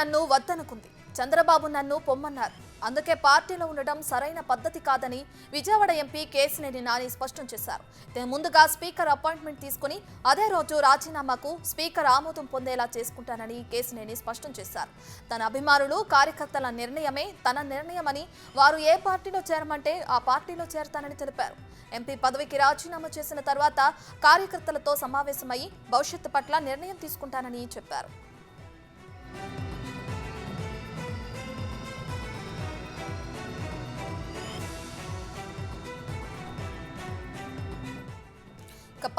నన్ను వద్దనుకుంది, చంద్రబాబు నన్ను పొమ్మన్నారు. అందుకే పార్టీలో ఉండడం సరైన పద్ధతి కాదని విజయవాడ ఎంపీ కేశినేని నాని స్పష్టం చేశారు. ముందుగా స్పీకర్ అపాయింట్మెంట్ తీసుకుని అదే రోజు రాజీనామాకు స్పీకర్ ఆమోదం పొందేలా చేసుకుంటానని కేశినేని స్పష్టం చేశారు. తన అభిమానులు కార్యకర్తల నిర్ణయమే తన నిర్ణయమని, వారు ఏ పార్టీలో చేరమంటే ఆ పార్టీలో చేరతానని తెలిపారు. ఎంపీ పదవికి రాజీనామా చేసిన తర్వాత కార్యకర్తలతో సమావేశమై భవిష్యత్తు పట్ల నిర్ణయం తీసుకుంటానని చెప్పారు.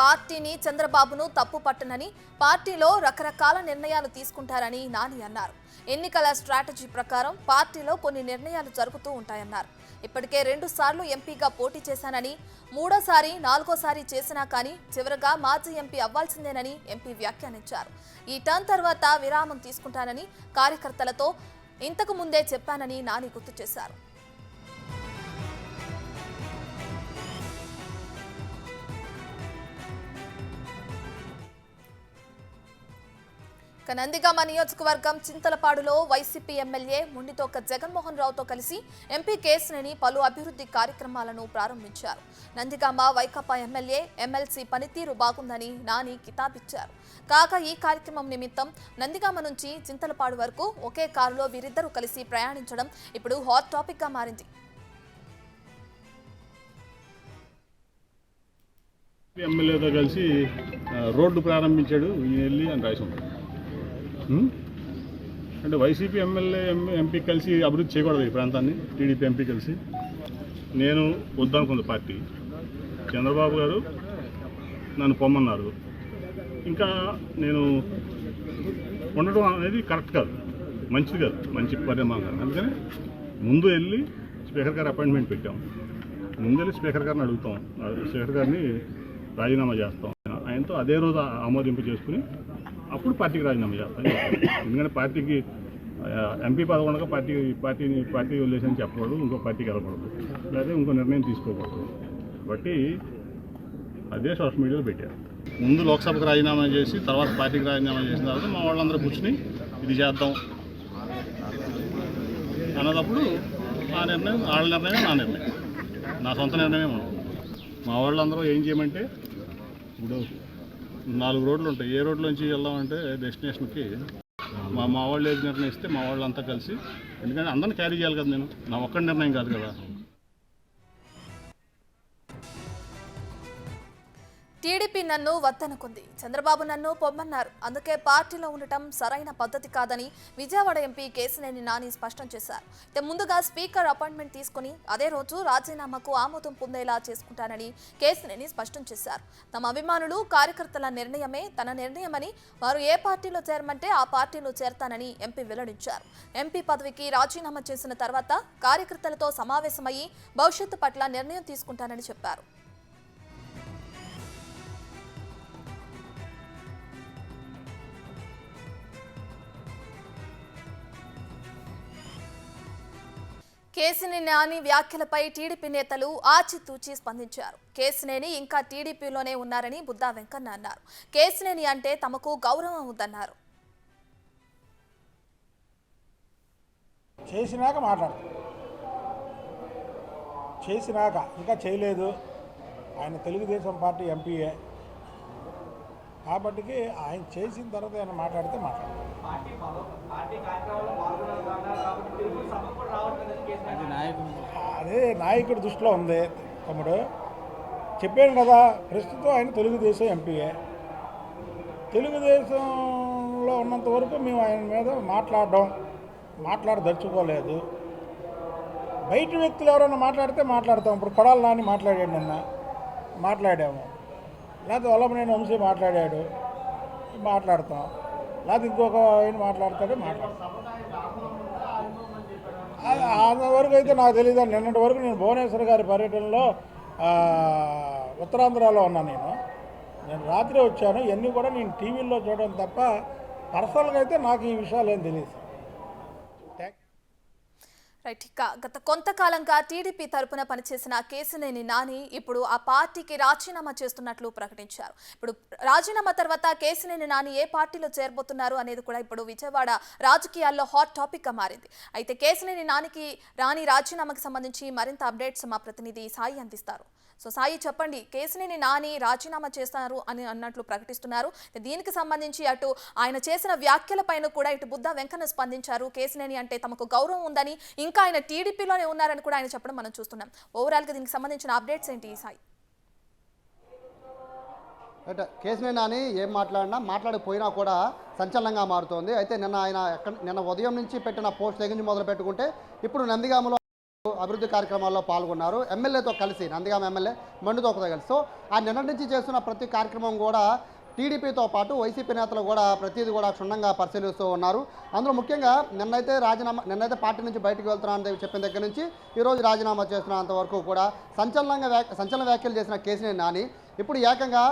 పార్టీని చంద్రబాబును తప్పు పట్టనని, పార్టీలో రకరకాల నిర్ణయాలు తీసుకుంటారని నాని అన్నారు. ఎన్నికల స్ట్రాటజీ ప్రకారం పార్టీలో కొన్ని నిర్ణయాలు జరుగుతూ ఉంటాయన్నారు. ఇప్పటికే 2 సార్లు ఎంపీగా పోటీ చేశానని, 3ోసారి 4ఓసారి చేసినా కానీ చివరగా మాజీ ఎంపీ అవ్వాల్సిందేనని ఎంపీ వ్యాఖ్యానించారు. ఈ టర్న్ తర్వాత విరామం తీసుకుంటానని కార్యకర్తలతో ఇంతకు ముందే చెప్పానని నాని గుర్తు చేశారు. నందిగామ నియోజకవర్గం చింతలపాడులో వైసీపీ ఎమ్మెల్యే ముండితోక జగన్మోహన్ రావుతో కలిసి ఎంపీ కేశినేని పలు అభివృద్ధి కార్యక్రమాలను ప్రారంభించారు. నందిగామ వైకాపా ఎమ్మెల్యే ఎమ్మెల్సీ పనితీరు బాగుందని నాని కితాబిచ్చారు. కాగా ఈ కార్యక్రమం నిమిత్తం నందిగామ నుంచి చింతలపాడు వరకు ఒకే కారులో వీరిద్దరూ కలిసి ప్రయాణించడం ఇప్పుడు హాట్ టాపిక్ గా మారింది. ఎమ్మెల్యేతో కలిసి రోడ్డు ప్రారంభించాడు వెళ్ళి అని రాసి ఉంటాడు. అంటే వైసీపీ ఎమ్మెల్యే ఎంపీ కలిసి అభివృద్ధి చేయకూడదు ఈ ప్రాంతాన్ని. టీడీపీ ఎంపీ కలిసి నేను వద్దనుకుంది పార్టీ. చంద్రబాబు గారు నన్ను పొమ్మన్నారు. ఇంకా నేను ఉండడం అనేది కరెక్ట్ కాదు, మంచిది కాదు, మంచి పరిణామం కాదు. అందుకని ముందు వెళ్ళి స్పీకర్ గారు అపాయింట్మెంట్ పెట్టాం. ముందు వెళ్ళి స్పీకర్ గారిని అడుగుతాం, స్పీకర్ గారిని రాజీనామా చేస్తాం. ఆయనతో అదే రోజు ఆమోదింపు చేసుకుని అప్పుడు పార్టీకి రాజీనామా చేస్తాను. ఎందుకంటే పార్టీకి ఎంపీ పదవి ఉండగా పార్టీ వదిలేసని చెప్పకూడదు, ఇంకో పార్టీకి వెళ్ళకూడదు, లేదా ఇంకో నిర్ణయం తీసుకోకూడదు. కాబట్టి అదే సోషల్ మీడియాలో పెట్టారు. ముందు లోక్సభకు రాజీనామా చేసి తర్వాత పార్టీకి రాజీనామా చేసిన తర్వాత మా వాళ్ళందరూ కూర్చుని ఇది చేద్దాం అన్నదప్పుడు ఆ నిర్ణయం వాళ్ళ నిర్ణయమే నా నిర్ణయం, నా సొంత నిర్ణయమే ఉండదు. మా వాళ్ళందరూ ఏం చేయమంటే ఇప్పుడు 4 రోడ్లు ఉంటాయి. ఏ రోడ్ల నుంచి వెళ్దామంటే డెస్టినేషన్కి మా వాళ్ళు ఏది నిర్ణయిస్తే మా వాళ్ళంతా కలిసి, ఎందుకంటే అందరిని క్యారీ చేయాలి కదా, నేను నా ఒక్కడి నిర్ణయం కాదు కదా. టీడీపీ నన్ను వద్దనుకుంది, చంద్రబాబు నన్ను పొమ్మన్నారు. అందుకే పార్టీలో ఉండటం సరైన పద్ధతి కాదని విజయవాడ ఎంపీ కేశినేని నాని స్పష్టం చేశారు. ముందుగా స్పీకర్ అపాయింట్మెంట్ తీసుకుని అదే రోజు రాజీనామాకు ఆమోదం పొందేలా చేసుకుంటానని కేశినేని స్పష్టం చేశారు. తమ అభిమానులు కార్యకర్తల నిర్ణయమే తన నిర్ణయమని, వారు ఏ పార్టీలో చేరమంటే ఆ పార్టీలో చేరతానని ఎంపీ వెల్లడించారు. ఎంపీ పదవికి రాజీనామా చేసిన తర్వాత కార్యకర్తలతో సమావేశమయ్యి భవిష్యత్తు పట్ల నిర్ణయం తీసుకుంటానని చెప్పారు. కేశినేని నాని వ్యాఖ్యలపై టీడీపీ నేతలు ఆచితూచి స్పందించారు. కేశినేని ఇంకా టీడీపీలోనే ఉన్నారని బుద్దా వెంకన్న అన్నారు. కేశినేని అంటే తమకు గౌరవం ఉందన్నారు. చేసినాక ఇంకా చేయలేదు. ఆయన తెలుగుదేశం పార్టీ ఎంపీఏ కాబట్టి ఆయన చేసిన తర్వాత ఆయన మాట్లాడితే అదే నాయకుడి దృష్టిలో ఉంది. తమ్ముడు చెప్పాను కదా, ప్రస్తుతం ఆయన తెలుగుదేశం ఎంపీఏ. తెలుగుదేశంలో ఉన్నంత వరకు మేము ఆయన మీద మాట్లాడదలుచుకోలేదు. బయట వ్యక్తులు ఎవరైనా మాట్లాడితే మాట్లాడతాం. ఇప్పుడు కొడాల నాని మాట్లాడాడు, నిన్న మాట్లాడాము. లేకపోతే వల్లభనేని వంశీ మాట్లాడతాం. లేకపోతే ఇంకొక ఆయన మాట్లాడతాడు. అంతవరకు అయితే నాకు తెలియదు. నిన్నటి వరకు నేను భువనేశ్వర్ గారి పర్యటనలో ఉత్తరాంధ్రలో ఉన్నాను. నేను రాత్రి వచ్చాను. ఇవన్నీ కూడా నేను టీవీల్లో చూడడం తప్ప పర్సనల్గా అయితే నాకు ఈ విషయాలు ఏం తెలియదు. రైట్. ఇక గత కొంతకాలంగా టీడీపీ తరపున పనిచేసిన కేశినేని నాని ఇప్పుడు ఆ పార్టీకి రాజీనామా చేస్తున్నట్లు ప్రకటించారు. ఇప్పుడు రాజీనామా తర్వాత కేశినేని నాని ఏ పార్టీలో చేరబోతున్నారు అనేది కూడా ఇప్పుడు విజయవాడ రాజకీయాల్లో హాట్ టాపిక్ గా మారింది. అయితే కేశినేని నాని రాజీనామాకి సంబంధించి మరింత అప్డేట్స్ మా ప్రతినిధి సాయి అందిస్తారు. సో సాయి, చెప్పండి, కేశినేని నాని రాజీనామా చేస్తారు అని అన్నట్లు ప్రకటిస్తున్నారు. దీనికి సంబంధించి అటు ఆయన చేసిన వ్యాఖ్యలపైన కూడా ఇటు బుద్ధా వెంకన్న స్పందించారు. కేశినేని అంటే తమకు గౌరవం ఉందని, ఇంకా ఆయన టీడీపీలోనే ఉన్నారని కూడా ఆయన చెప్పడం మనం చూస్తున్నాం. ఓవరాల్గా దీనికి సంబంధించిన అప్డేట్స్ ఏంటి సాయి? అంటే కేశినేని నాని ఏం మాట్లాడకపోయినా కూడా సంచలనంగా మారుతోంది. అయితే నిన్న ఉదయం నుంచి పెట్టిన పోస్ట్ దగ్గర నుంచి మొదలు పెట్టుకుంటే ఇప్పుడు నందిగామలో అభివృద్ధి కార్యక్రమాల్లో పాల్గొన్నారు. ఎమ్మెల్యేతో కలిసి, నందిగామ ఎమ్మెల్యే మండుతోకతో కలిసి. సో ఆ నిన్న నుంచి చేస్తున్న ప్రతి కార్యక్రమం కూడా టీడీపీతో పాటు వైసీపీ నేతలు కూడా ప్రతిదీ కూడా క్షుణ్ణంగా పరిశీలిస్తూ ఉన్నారు. అందులో ముఖ్యంగా నిన్నైతే పార్టీ నుంచి బయటకు వెళ్తున్నానని చెప్పిన దగ్గర నుంచి ఈరోజు రాజీనామా చేస్తున్నంత వరకు కూడా సంచలన వ్యాఖ్యలు చేసిన కేశినేని నాని ఇప్పుడు ఏకంగా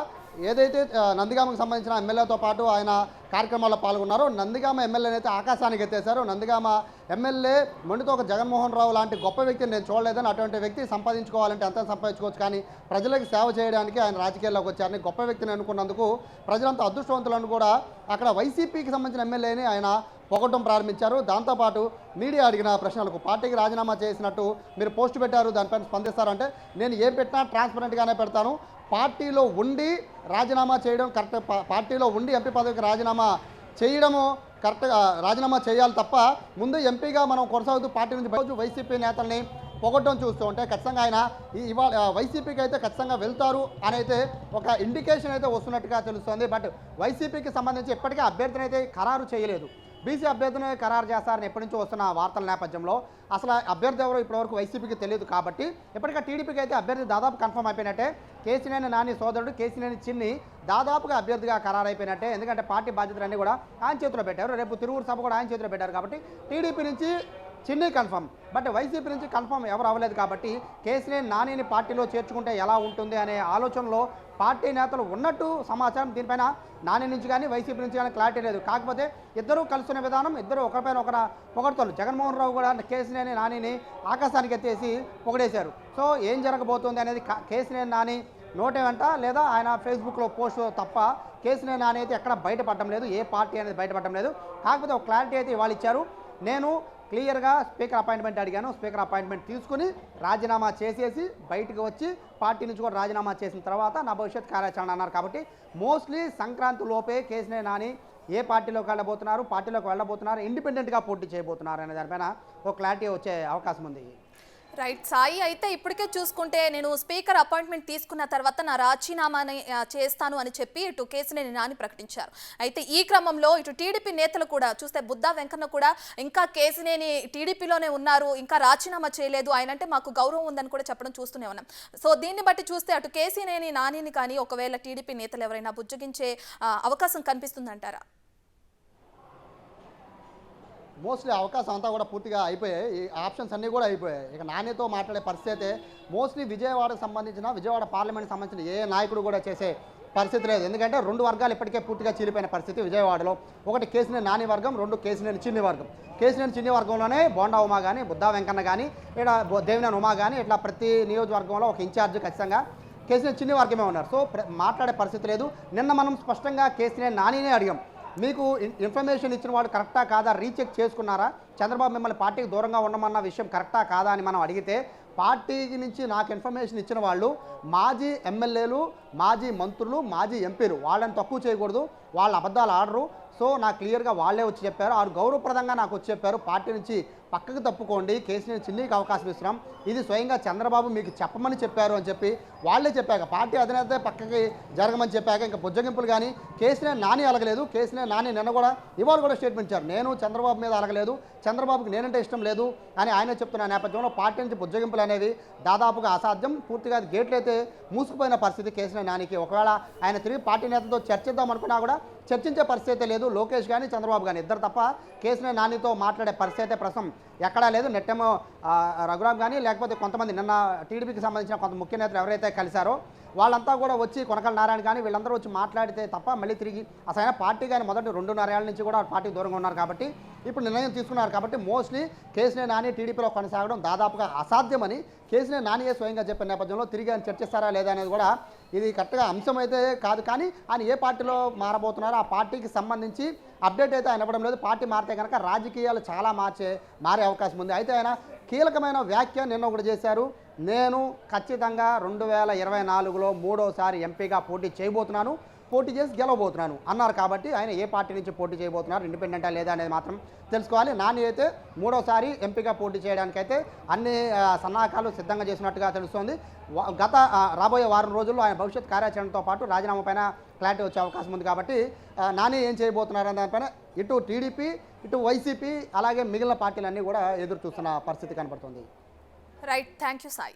ఏదైతే నందిగామకు సంబంధించిన ఎమ్మెల్యేతో పాటు ఆయన కార్యక్రమాల్లో పాల్గొన్నారో, నందిగామ ఎమ్మెల్యేని అయితే ఆకాశానికి ఎత్తేశారు. నందిగామ ఎమ్మెల్యే మొండితోక జగన్మోహన్ రావు లాంటి గొప్ప వ్యక్తిని నేను చూడలేదని, అటువంటి వ్యక్తి సంపాదించుకోవాలంటే ఎంత సంపాదించుకోవచ్చు, కానీ ప్రజలకు సేవ చేయడానికి ఆయన రాజకీయాల్లోకి వచ్చారని గొప్ప వ్యక్తిని అనుకున్నందుకు ప్రజలంతా అదృష్టవంతులను కూడా అక్కడ వైసీపీకి సంబంధించిన ఎమ్మెల్యేని ఆయన పొగట్టం ప్రారంభించారు. దాంతోపాటు మీడియా అడిగిన ప్రశ్నలకు పార్టీకి రాజీనామా చేసినట్టు మీరు పోస్ట్ పెట్టారు, దానిపైన స్పందిస్తారంటే నేను ఏం పెట్టినా ట్రాన్స్పరెంట్గానే పెడతాను. పార్టీలో ఉండి రాజీనామా చేయడం కరెక్ట్, పార్టీలో ఉండి ఎంపీ పదవికి రాజీనామా చేయడము కరెక్ట్గా రాజీనామా చేయాలి తప్ప ముందు ఎంపీగా మనం కొనసాగుతూ పార్టీ నుంచి బయట వైసీపీ నేతల్ని పొగట్టడం చూస్తూ ఉంటే ఖచ్చితంగా ఆయన ఇవాళ వైసీపీకి అయితే ఖచ్చితంగా వెళ్తారు అని అయితే ఒక ఇండికేషన్ అయితే వస్తున్నట్టుగా తెలుస్తుంది. బట్ వైసీపీకి సంబంధించి ఇప్పటికే అభ్యర్థిని అయితే ఖరారు చేయలేదు. బీసీ అభ్యర్థిని ఖరారు చేస్తారని ఎప్పటి నుంచో వస్తున్న వార్తల నేపథ్యంలో అసలు అభ్యర్థి ఎవరో ఇప్పటివరకు వైసీపీకి తెలియదు. కాబట్టి ఇప్పటికే టీడీపీకి అయితే అభ్యర్థి దాదాపు కన్ఫర్మ్ అయిపోయినట్టే. కేశినేని నాని సోదరుడు కేశినేని చిన్ని దాదాపుగా అభ్యర్థిగా ఖరారైపోయినట్టే. ఎందుకంటే పార్టీ బాధ్యతలన్నీ కూడా ఆయన చేతిలో పెట్టారు. రేపు తిరువురు సభ కూడా ఆయన చేతిలో పెట్టారు. కాబట్టి టీడీపీ నుంచి చిన్ని కన్ఫర్మ్, బట్ వైసీపీ నుంచి కన్ఫర్మ్ ఎవరు అవ్వలేదు. కాబట్టి కేశినేని నానిని పార్టీలో చేర్చుకుంటే ఎలా ఉంటుంది అనే ఆలోచనలో పార్టీ నేతలు ఉన్నట్టు సమాచారం. దీనిపైన నాని నుంచి కానీ వైసీపీ నుంచి కానీ క్లారిటీ లేదు. కాకపోతే ఇద్దరూ కలుసుకునే విధానం, ఇద్దరు ఒకరిపైన ఒకరు పొగడతారు. జగన్మోహన్ రావు కూడా కేశినేని నానిని ఆకాశానికి ఎత్తేసి పొగడేశారు. సో ఏం జరగబోతుంది అనేది కేశినేని నాని నోటే వెంట లేదా ఆయన ఫేస్బుక్లో పోస్ట్ తప్ప కేశినేని నాని అయితే ఎక్కడ బయటపడడం లేదు, ఏ పార్టీ అనేది బయటపడడం లేదు. కాకపోతే ఒక క్లారిటీ అయితే ఇవాళ ఇచ్చారు. నేను క్లియర్గా స్పీకర్ అపాయింట్మెంట్ అడిగాను, స్పీకర్ అపాయింట్మెంట్ తీసుకుని రాజీనామా చేసేసి బయటకు వచ్చి పార్టీ నుంచి కూడా రాజీనామా చేసిన తర్వాత నా భవిష్యత్ కార్యాచరణ అన్నారు. కాబట్టి మోస్ట్లీ సంక్రాంతి లోపే కేశినేని నాని ఏ పార్టీలోకి వెళ్ళబోతున్నారు, ఇండిపెండెంట్గా పోటీ చేయబోతున్నారు అనే దానిపైన ఒక క్లారిటీ వచ్చే అవకాశం ఉంది. రైట్ సాయి, అయితే ఇప్పటికే చూసుకుంటే నేను స్పీకర్ అపాయింట్మెంట్ తీసుకున్న తర్వాత నా రాజీనామాని చేస్తాను అని చెప్పి ఇటు కేశినేని నాని ప్రకటించారు. అయితే ఈ క్రమంలో ఇటు టీడీపీ నేతలు కూడా చూస్తే బుద్ధా వెంకన్న కూడా ఇంకా కేశినేని టీడీపీలోనే ఉన్నారు, ఇంకా రాజీనామా చేయలేదు, ఆయన అంటే మాకు గౌరవం ఉందని కూడా చెప్పడం చూస్తూనే ఉన్నాం. సో దీన్ని బట్టి చూస్తే అటు కేశినేని నానిని కానీ ఒకవేళ టీడీపీ నేతలు ఎవరైనా బుజ్జగించే అవకాశం కనిపిస్తుందంటారా? మోస్ట్లీ అవకాశం అంతా కూడా పూర్తిగా అయిపోయాయి. ఈ ఆప్షన్స్ అన్నీ కూడా అయిపోయాయి. ఇక నానితో మాట్లాడే పరిస్థితి అయితే మోస్ట్లీ విజయవాడ పార్లమెంట్కి సంబంధించిన ఏ నాయకుడు కూడా చేసే పరిస్థితి లేదు. ఎందుకంటే రెండు వర్గాలు ఇప్పటికే పూర్తిగా చీలిపోయిన పరిస్థితి విజయవాడలో. ఒకటి కేశినేని నాని వర్గం, రెండు కేశినేని చిన్ని వర్గం. కేశినేని చిన్ని వర్గంలోనే బోండా ఉమా కానీ, బుద్ధా వెంకన్న కానీ, ఇక్కడ దేవినేని ఉమా కానీ, ఇట్లా ప్రతి నియోజకవర్గంలో ఒక ఇన్ఛార్జ్ ఖచ్చితంగా కేశినేని చిన్ని వర్గమే ఉన్నారు. సో మాట్లాడే పరిస్థితి లేదు. నిన్న మనం స్పష్టంగా కేశినేని నానినే అడిగాం, మీకు ఇన్ఫర్మేషన్ ఇచ్చిన వాళ్ళు కరెక్టా కాదా, రీచెక్ చేసుకున్నారా, చంద్రబాబు మిమ్మల్ని పార్టీకి దూరంగా ఉండమన్న విషయం కరెక్టా కాదా అని మనం అడిగితే, పార్టీకి నుంచి నాకు ఇన్ఫర్మేషన్ ఇచ్చిన వాళ్ళు మాజీ ఎమ్మెల్యేలు, మాజీ మంత్రులు, మాజీ ఎంపీలు, వాళ్ళని తక్కువ చేయకూడదు, వాళ్ళ అబద్ధాలు ఆడరు. సో నాకు క్లియర్గా వాళ్ళే వచ్చి చెప్పారు, వారు గౌరవప్రదంగా నాకు వచ్చి చెప్పారు, పార్టీ నుంచి పక్కకు తప్పుకోండి, కేశినేని చిన్నికి అవకాశం ఇస్తున్నాం, ఇది స్వయంగా చంద్రబాబు మీకు చెప్పమని చెప్పారు అని చెప్పి వాళ్ళే చెప్పాక, పార్టీ అధినేత పక్కకి జరగమని చెప్పాక ఇంకా బుజ్జగింపులు కానీ కేశినేని నాని అలగలేదు. కేశినేని నాని నిన్న కూడా ఇవాళ కూడా స్టేట్మెంట్ ఇచ్చారు, నేను చంద్రబాబు మీద అలగలేదు, చంద్రబాబుకి నేనంటే ఇష్టం లేదు అని ఆయన చెప్తున్న నేపథ్యంలో పార్టీ నుంచి బుజ్జగింపులు అనేవి దాదాపుగా అసాధ్యం. పూర్తిగా గేట్లు అయితే మూసుకుపోయిన పరిస్థితి కేశినేని నానికి. ఒకవేళ ఆయన తిరిగి పార్టీ నేతలతో చర్చిద్దాం అనుకున్నా కూడా చర్చించే పరిస్థితి లేదు. లోకేష్ కానీ చంద్రబాబు కానీ ఇద్దరు తప్ప కేశినేని నానితో మాట్లాడే పరిస్థితి అయితే ప్రస్తుతం ఎక్కడా లేదు. నెట్టేమో రఘురామ్ కానీ లేకపోతే కొంతమంది నిన్న టీడీపీకి సంబంధించిన కొంత ముఖ్య నేతలు ఎవరైతే కలిశారో వాళ్ళంతా కూడా వచ్చి కొనకల నారాయణ కానీ వీళ్ళందరూ వచ్చి మాట్లాడితే తప్ప మళ్ళీ తిరిగి అసలు పార్టీ కానీ మొదటి 2.5 ఏళ్ల నుంచి కూడా పార్టీ దూరంగా ఉన్నారు కాబట్టి ఇప్పుడు నిర్ణయం తీసుకున్నారు కాబట్టి మోస్ట్లీ కేసీఆర్ నాని టీడీపీలో కొనసాగడం దాదాపుగా అసాధ్యమని కేసీఆర్ నానియే స్వయంగా చెప్పిన నేపథ్యంలో తిరిగి ఆయన చర్చిస్తారా లేదా అనేది కూడా ఇది కరెక్ట్గా అంశం అయితే కాదు. కానీ ఆయన ఏ పార్టీలో మారబోతున్నారో ఆ పార్టీకి సంబంధించి అప్డేట్ అయితే ఆయన ఇవ్వడం లేదు. పార్టీ మారితే కనుక రాజకీయాలు చాలా మారే అవకాశం ఉంది. అయితే ఆయన కీలకమైన వ్యాఖ్య నిన్న ఒకటి చేశారు. నేను ఖచ్చితంగా 2024లో 3వసారి ఎంపీగా పోటీ చేయబోతున్నాను, పోటీ చేసి గెలవబోతున్నాను అన్నారు. కాబట్టి ఆయన ఏ పార్టీ నుంచి పోటీ చేయబోతున్నారు, ఇండిపెండెంటా లేదా అనేది మాత్రం తెలుసుకోవాలి. నాని అయితే 3వసారి ఎంపీగా పోటీ చేయడానికైతే అన్ని సన్నాహకాలు సిద్ధంగా చేసినట్టుగా తెలుస్తోంది. రాబోయే వారం రోజుల్లో ఆయన భవిష్యత్ కార్యాచరణతో పాటు రాజీనామా పైన క్లారిటీ వచ్చే అవకాశం ఉంది. కాబట్టి నాని ఏం చేయబోతున్నారనే దానిపైన ఇటు టీడీపీ, ఇటు వైసీపీ అలాగే మిగిలిన పార్టీలన్నీ కూడా ఎదురు చూస్తున్న పరిస్థితి కనపడుతుంది. Right, thank you Sai.